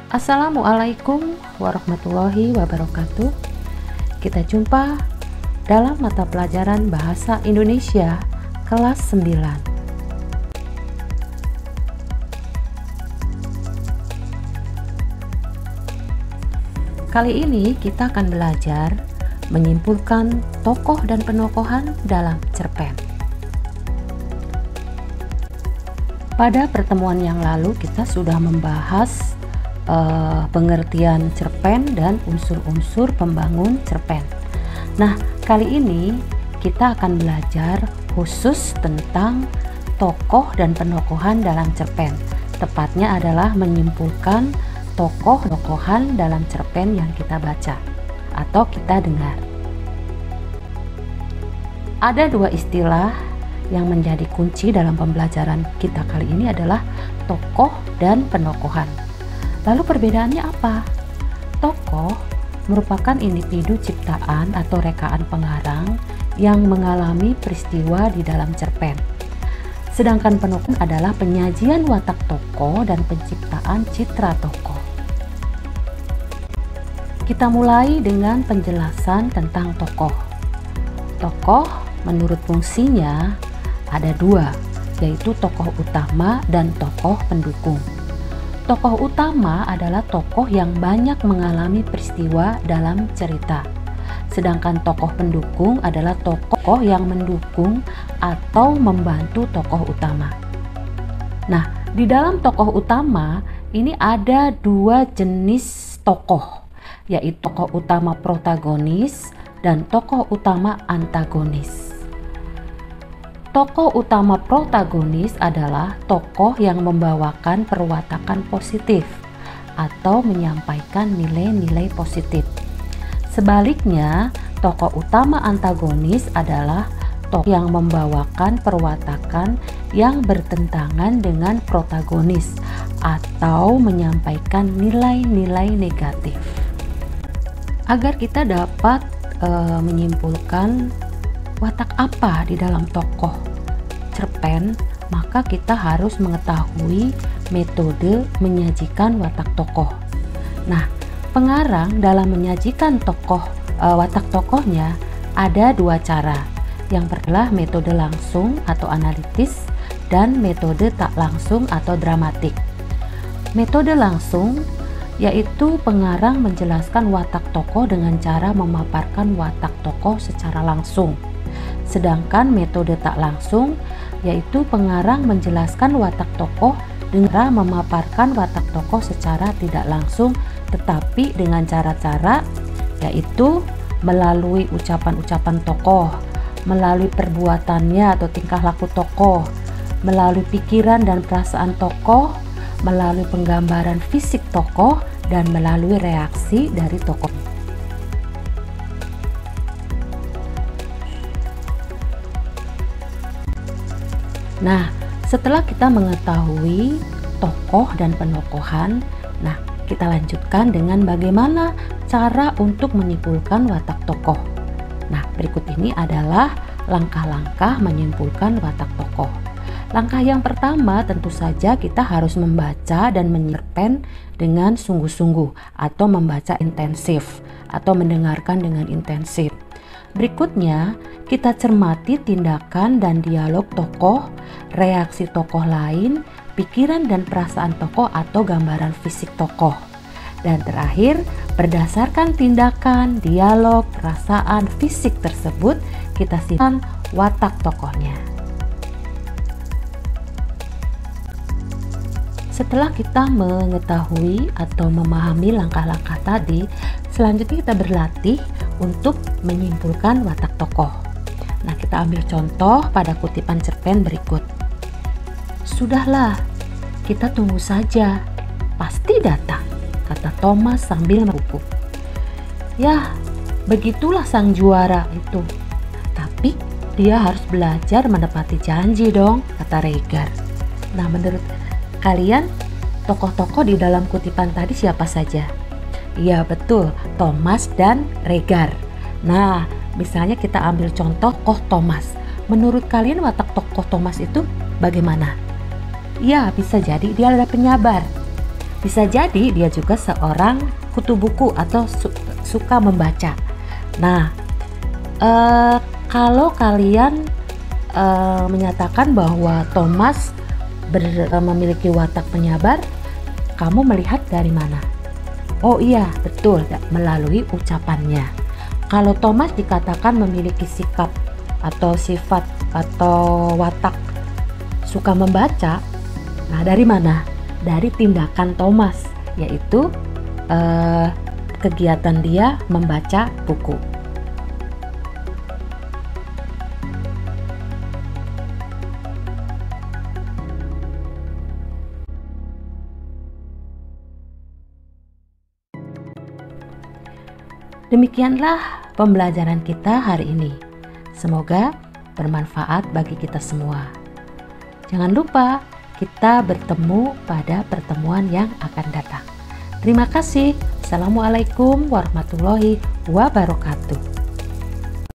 Assalamualaikum warahmatullahi wabarakatuh. Kita jumpa dalam mata pelajaran Bahasa Indonesia kelas 9. Kali ini kita akan belajar menyimpulkan tokoh dan penokohan dalam cerpen. Pada pertemuan yang lalu kita sudah membahas pengertian cerpen dan unsur-unsur pembangun cerpen. Nah, kali ini kita akan belajar khusus tentang tokoh dan penokohan dalam cerpen. Tepatnya adalah menyimpulkan tokoh-tokohan dalam cerpen yang kita baca atau kita dengar. Ada dua istilah yang menjadi kunci dalam pembelajaran kita kali ini adalah tokoh dan penokohan. Lalu perbedaannya apa? Tokoh merupakan individu ciptaan atau rekaan pengarang yang mengalami peristiwa di dalam cerpen. Sedangkan penokoh adalah penyajian watak tokoh dan penciptaan citra tokoh. Kita mulai dengan penjelasan tentang tokoh. Tokoh menurut fungsinya ada dua, yaitu tokoh utama dan tokoh pendukung. Tokoh utama adalah tokoh yang banyak mengalami peristiwa dalam cerita. Sedangkan tokoh pendukung adalah tokoh yang mendukung atau membantu tokoh utama. Nah, di dalam tokoh utama ini ada dua jenis tokoh, yaitu tokoh utama protagonis dan tokoh utama antagonis. Tokoh utama protagonis adalah tokoh yang membawakan perwatakan positif atau menyampaikan nilai-nilai positif. Sebaliknya, tokoh utama antagonis adalah tokoh yang membawakan perwatakan yang bertentangan dengan protagonis atau menyampaikan nilai-nilai negatif. Agar kita dapat menyimpulkan watak apa di dalam tokoh cerpen, maka kita harus mengetahui metode menyajikan watak tokoh. Nah, pengarang dalam menyajikan watak tokohnya ada dua cara. Yang pertama metode langsung atau analitis dan metode tak langsung atau dramatik. Metode langsung yaitu pengarang menjelaskan watak tokoh dengan cara memaparkan watak tokoh secara langsung. Sedangkan metode tak langsung yaitu pengarang menjelaskan watak tokoh dengan memaparkan watak tokoh secara tidak langsung, tetapi dengan cara-cara yaitu melalui ucapan-ucapan tokoh, melalui perbuatannya atau tingkah laku tokoh, melalui pikiran dan perasaan tokoh, melalui penggambaran fisik tokoh, dan melalui reaksi dari tokoh. Nah, setelah kita mengetahui tokoh dan penokohan, nah kita lanjutkan dengan bagaimana cara untuk menyimpulkan watak tokoh. Nah, berikut ini adalah langkah-langkah menyimpulkan watak tokoh. Langkah yang pertama tentu saja kita harus membaca dan menyerpen dengan sungguh-sungguh atau membaca intensif atau mendengarkan dengan intensif. Berikutnya, kita cermati tindakan dan dialog tokoh, reaksi tokoh lain, pikiran dan perasaan tokoh atau gambaran fisik tokoh. Dan terakhir, berdasarkan tindakan, dialog, perasaan, fisik tersebut, kita simpulkan watak tokohnya. Setelah kita mengetahui atau memahami langkah-langkah tadi, selanjutnya kita berlatih untuk menyimpulkan watak tokoh. Nah, kita ambil contoh pada kutipan cerpen berikut. "Sudahlah, kita tunggu saja, pasti datang," kata Thomas sambil merupuk. "Ya, begitulah sang juara itu. Tapi dia harus belajar menepati janji dong," kata Regar. Nah, menurut kalian, tokoh-tokoh di dalam kutipan tadi siapa saja? Iya, betul, Thomas dan Regar. Nah, misalnya kita ambil contoh tokoh Thomas. Menurut kalian watak tokoh Thomas itu bagaimana? Ya, bisa jadi dia adalah penyabar. Bisa jadi dia juga seorang kutu buku atau suka membaca. Nah, kalau kalian menyatakan bahwa Thomas memiliki watak penyabar, kamu melihat dari mana? Oh iya, betul, melalui ucapannya. Kalau Thomas dikatakan memiliki sikap atau sifat atau watak suka membaca, nah dari mana? Dari tindakan Thomas, yaitu kegiatan dia membaca buku. Demikianlah pembelajaran kita hari ini. Semoga bermanfaat bagi kita semua. Jangan lupa kita bertemu pada pertemuan yang akan datang. Terima kasih. Assalamualaikum warahmatullahi wabarakatuh.